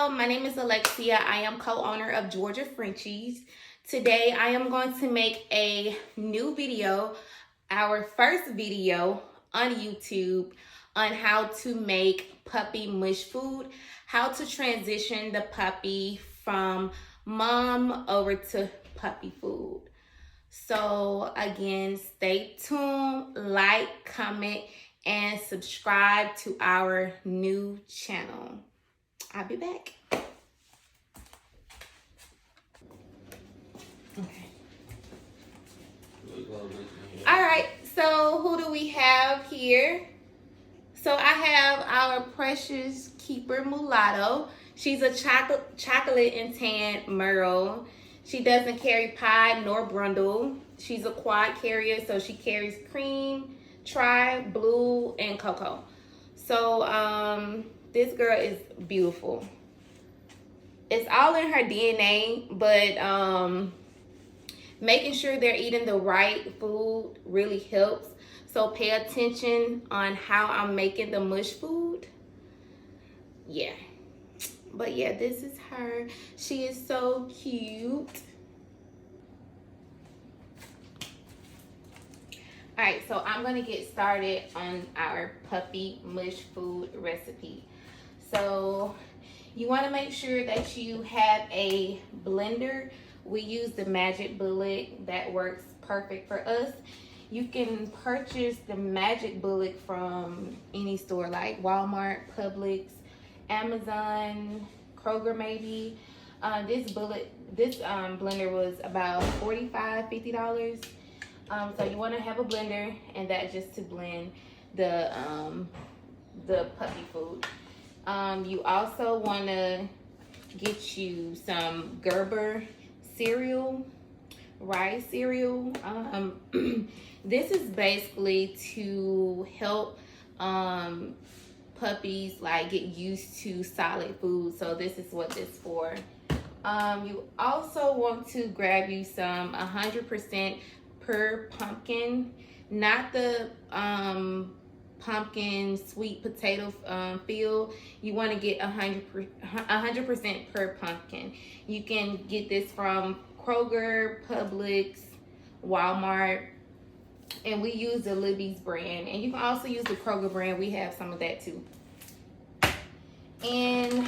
Hello, my name is Alexia. I am co-owner of Georgia Frenchies. Today I am going to make a new video, our first video on YouTube on how to make puppy mush food, how to transition the puppy from mom over to puppy food. So again, stay tuned, like, comment, and subscribe to our new channel. I'll be back. Okay. All right, so who do we have here? So I have our precious keeper mulatto. She's a chocolate and tan merle. She doesn't carry pie nor brundle. She's a quad carrier, so she carries cream, tri, blue, and cocoa. So this girl is beautiful. It's all in her DNA, but making sure they're eating the right food really helps. So pay attention on how I'm making the mush food. Yeah. But yeah, this is her. She is so cute. All right, so I'm gonna get started on our puppy mush food recipe. So you wanna make sure that you have a blender. We use the Magic Bullet. That works perfect for us. You can purchase the Magic Bullet from any store like Walmart, Publix, Amazon, Kroger maybe. This blender was about $45, $50. So you want to have a blender, and that just to blend the puppy food. You also want to get you some Gerber cereal, rice cereal. This is basically to help puppies like get used to solid food. So this is what this is for. You also want to grab you some 100% per pumpkin, not the pumpkin sweet potato feel. You want to get 100% per pumpkin. You can get this from Kroger, Publix, Walmart, and we use the Libby's brand, and you can also use the Kroger brand. We have some of that too. And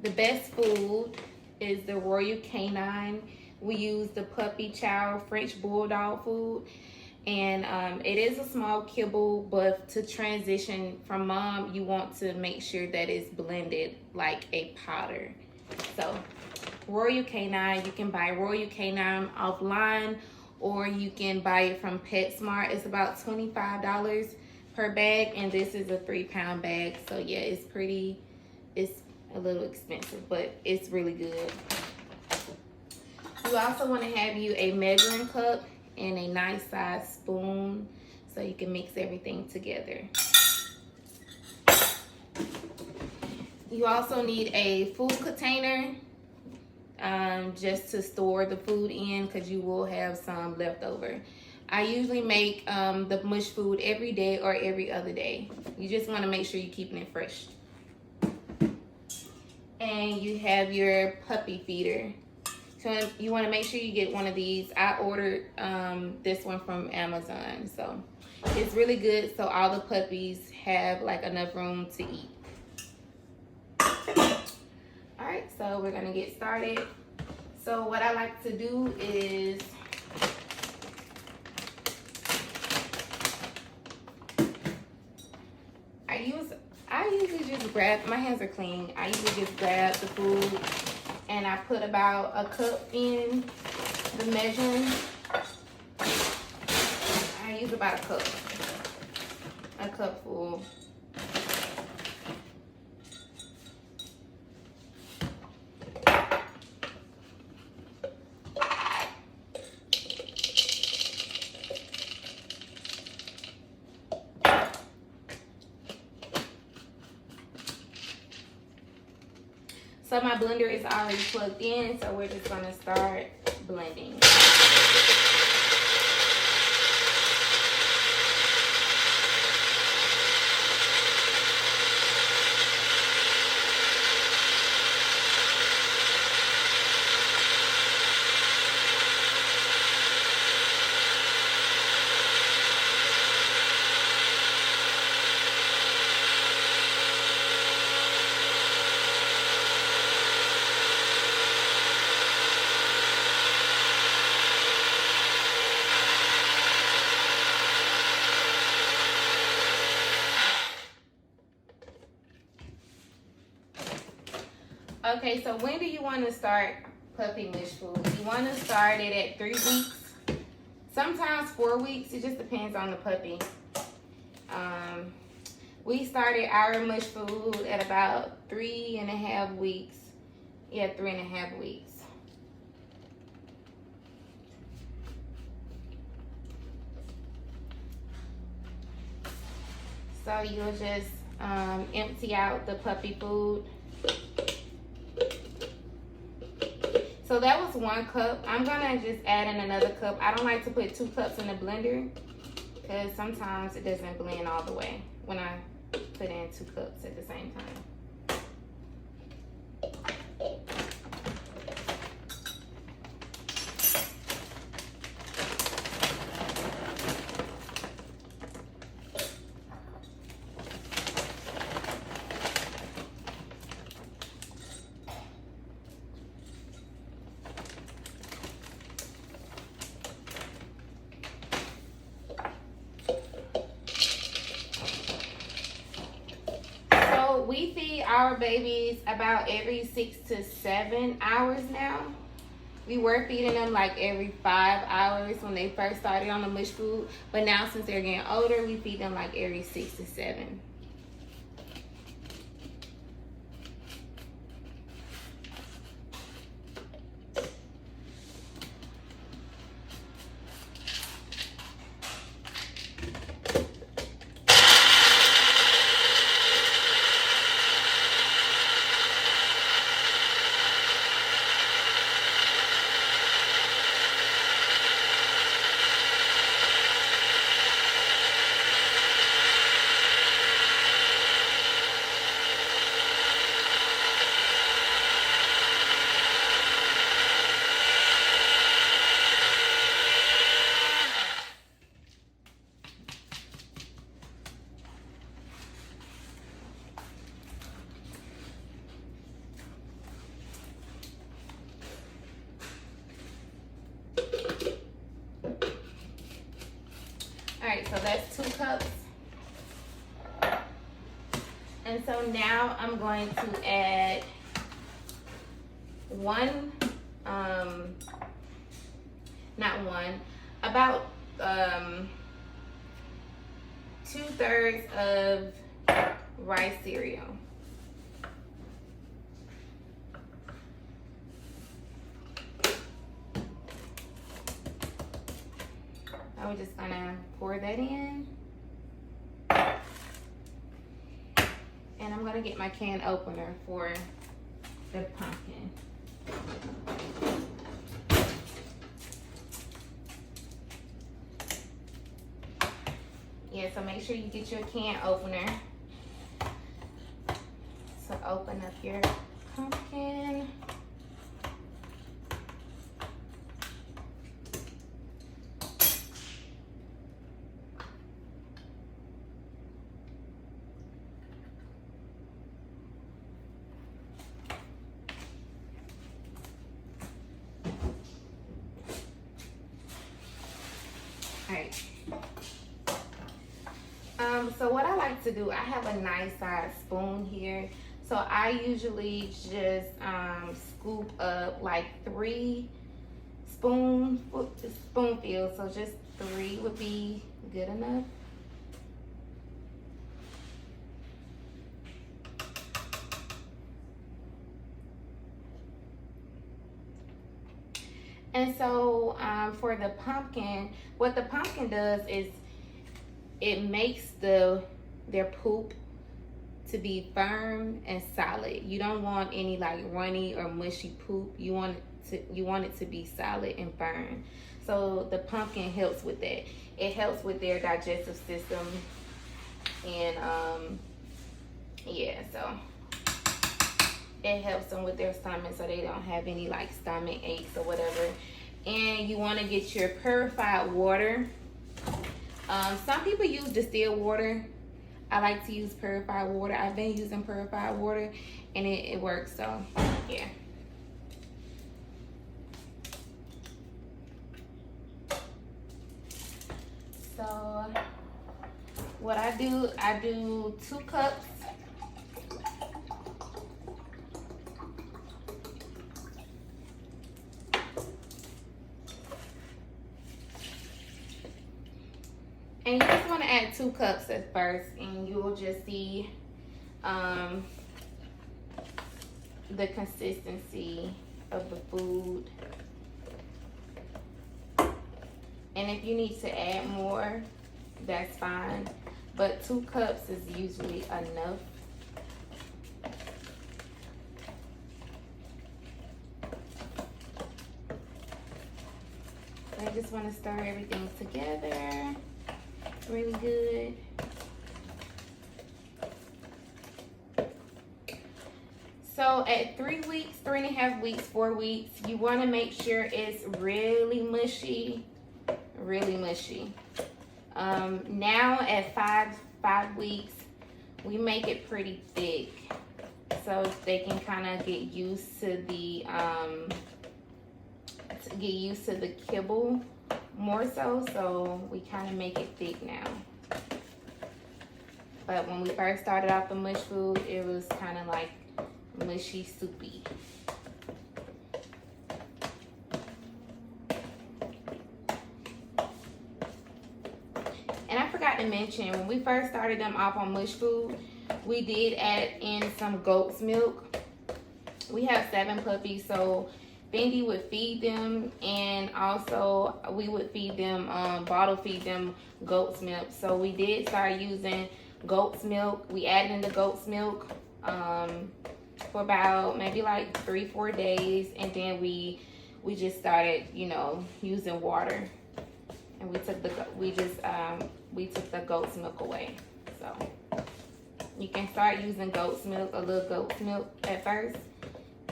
the best food is the Royal Canine. We use the puppy chow French bulldog food, and it is a small kibble, but to transition from mom, you want to make sure that it's blended like a powder. So Royal Canine, you can buy Royal Canine offline, or you can buy it from PetSmart. It's about $25 per bag, and this is a 3-pound bag. So yeah, it's a little expensive, but it's really good. You also want to have you a measuring cup and a nice size spoon so you can mix everything together. You also need a food container just to store the food in, because you will have some left over. I usually make the mush food every day or every other day. You just want to make sure you're keeping it fresh. And you have your puppy feeder. So you want to make sure you get one of these. I ordered this one from Amazon, so it's really good, so all the puppies have like enough room to eat. All right, so we're gonna get started. So what I like to do is I usually just grab, my hands are clean. I usually just grab the food and I put about a cup in the measuring. I use about a cup full. So my blender is already plugged in, so we're just gonna start blending. Okay, so when do you want to start puppy mush food? You want to start it at 3 weeks. Sometimes 4 weeks. It just depends on the puppy. We started our mush food at about 3.5 weeks. Yeah, 3.5 weeks. So you'll just empty out the puppy food. So that was 1 cup. I'm gonna just add in another cup. I don't like to put 2 cups in the blender because sometimes it doesn't blend all the way when I put in 2 cups at the same time. We feed our babies about every 6 to 7 hours now. We were feeding them like every 5 hours when they first started on the mush food, but now since they're getting older, we feed them like every 6 to 7. Alright, so that's 2 cups. And so now I'm going to add about 2/3 of rice cereal. We're just gonna pour that in. And I'm gonna get my can opener for the pumpkin. Yeah, so make sure you get your can opener. So open up your pumpkin. Alright. So what I like to do, I have a nice size spoon here. So I usually just scoop up like 3 spoonfuls. So just 3 would be good enough. And so for the pumpkin, what the pumpkin does is it makes their poop to be firm and solid. You don't want any like runny or mushy poop. You want it to be solid and firm. So the pumpkin helps with that. It helps with their digestive system, and yeah, so it helps them with their stomach so they don't have any like stomach aches or whatever. And you want to get your purified water. Some people use distilled water. I like to use purified water. I've been using purified water and it works, so yeah. So what I do 2 cups. 2 cups at first, and you'll just see the consistency of the food. And if you need to add more, that's fine, but 2 cups is usually enough. I just want to stir everything together really good. So at 3 weeks, 3.5 weeks, 4 weeks, you want to make sure it's really mushy, really mushy. Now at five weeks, we make it pretty thick, so they can kind of get used to the kibble more so. So we kind of make it thick now. But when we first started off the mush food, it was kind of like mushy, soupy. And I forgot to mention, when we first started them off on mush food, we did add in some goat's milk. We have 7 puppies, so Fendi would feed them, and also we would feed them, bottle feed them goat's milk. So we did start using goat's milk. We added in the goat's milk for about maybe like 3-4 days, and then we just started, you know, using water, and we took the goat's milk away. So you can start using goat's milk, a little goat's milk at first,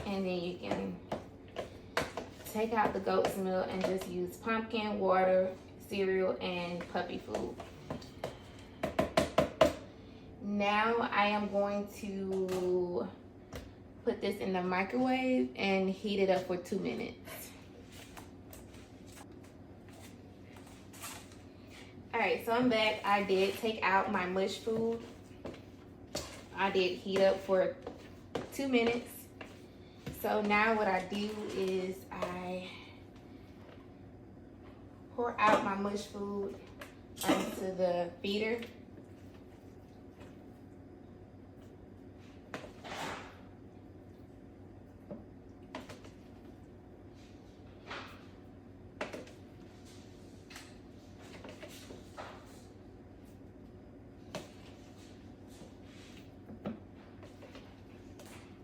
and then you can take out the goat's milk and just use pumpkin, water, cereal, and puppy food. Now I am going to put this in the microwave and heat it up for 2 minutes. Alright, so I'm back. I did take out my mush food. I did heat up for 2 minutes. So now what I do is I pour out my mush food onto the feeder.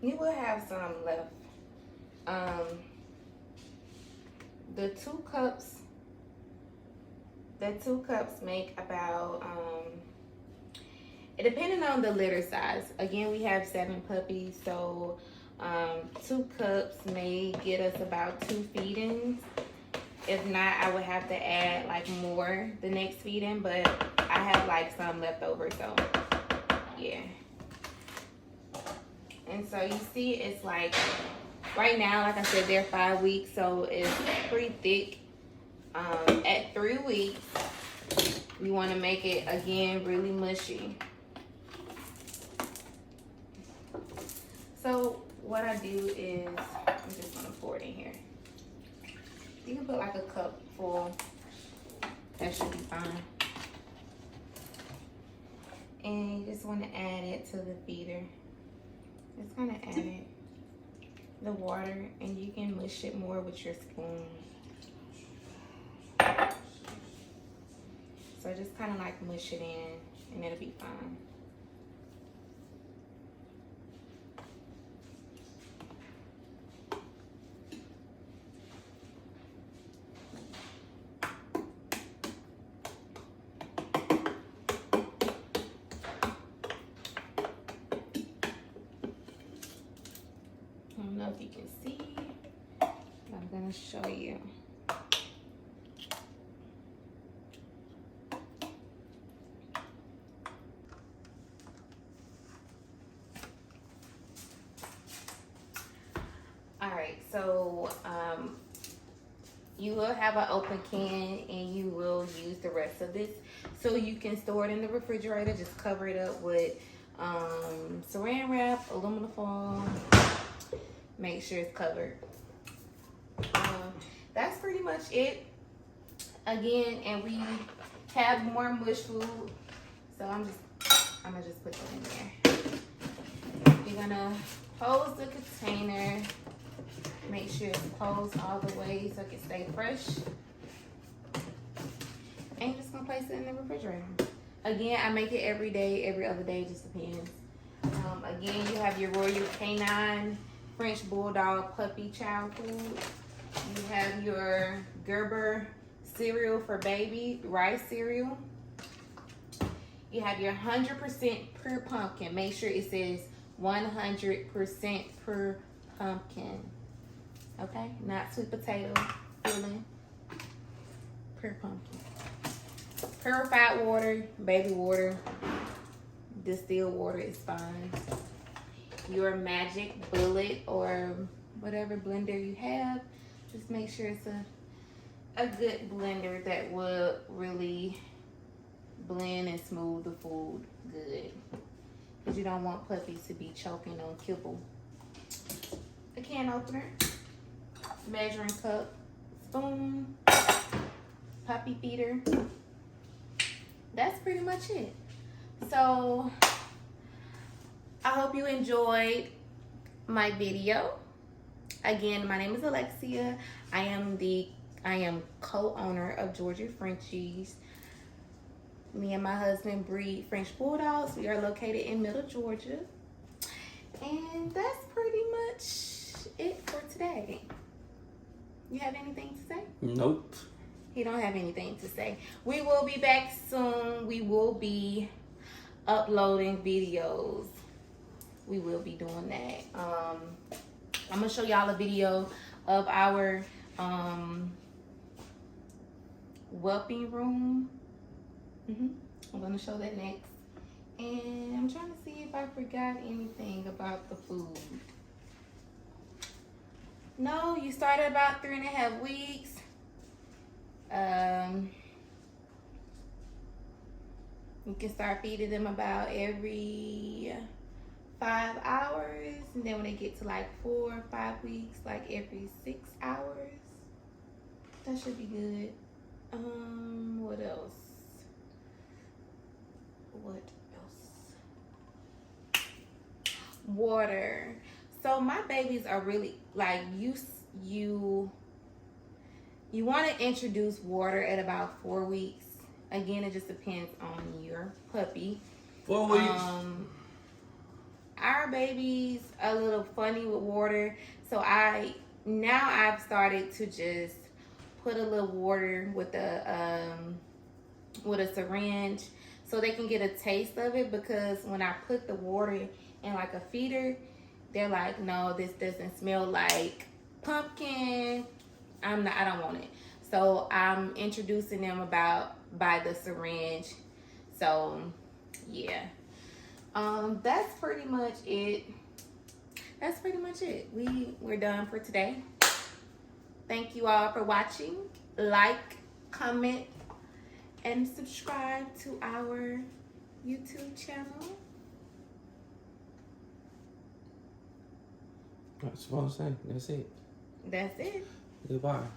You will have some left. The 2 cups make about, depending on the litter size. Again, we have 7 puppies, so 2 cups may get us about 2 feedings. If not, I would have to add like more the next feeding, but I have like some left over, so yeah. And so you see, it's like, right now, like I said, they're 5 weeks, so it's pretty thick. At 3 weeks, we want to make it, again, really mushy. So what I do is, I'm just going to pour it in here. You can put like a cup full. That should be fine. And you just want to add it to the feeder. Just kind of add it, the water, and you can mush it more with your spoon. So just kind of like mush it in, and it'll be fine. I don't know if you can see, but I'm gonna show you. All right, so you will have an open can, and you will use the rest of this. So you can store it in the refrigerator, just cover it up with saran wrap, aluminum foil. Make sure it's covered. That's pretty much it. Again, and we have more mush food, So I'm gonna just put that in there. You're gonna close the container. Make sure it's closed all the way so it can stay fresh. And you're just gonna place it in the refrigerator. Again, I make it every day, every other day, just depends. Again, you have your Royal Canine French Bulldog Puppy Child Food. You have your Gerber cereal for baby, rice cereal. You have your 100% pure pumpkin. Make sure it says 100% pure pumpkin. Okay, not sweet potato filling. Pure pumpkin. Purified water, baby water, distilled water is fine. Your Magic Bullet or whatever blender you have, just make sure it's a good blender that will really blend and smooth the food good. Because you don't want puppies to be choking on kibble. A can opener, measuring cup, spoon, puppy feeder. That's pretty much it. So I hope you enjoyed my video. Again, my name is Alexia. I am co-owner of Georgia Frenchies. Me and my husband breed French Bulldogs. We are located in Middle Georgia. And that's pretty much it for today. You have anything to say? Nope. He don't have anything to say. We will be back soon. We will be uploading videos. We will be doing that. I'm gonna show y'all a video of our whelping room. I'm gonna show that next. And I'm trying to see if I forgot anything about the food. No, you started about 3.5 weeks. You can start feeding them about every 5 hours, and then when they get to like 4 or 5 weeks, like every 6 hours. That should be good. What else? Water. So my babies are really like you want to introduce water at about 4 weeks. Again, it just depends on your puppy. 4 weeks. Our baby's a little funny with water, so I've started to just put a little water with a syringe so they can get a taste of it, because when I put the water in like a feeder, they're like, no, this doesn't smell like pumpkin. I don't want it. So I'm introducing them by the syringe. So yeah. That's pretty much it. We're done for today. Thank you all for watching. Like, comment, and subscribe to our YouTube channel. That's what I'm saying. That's it. That's it. Goodbye.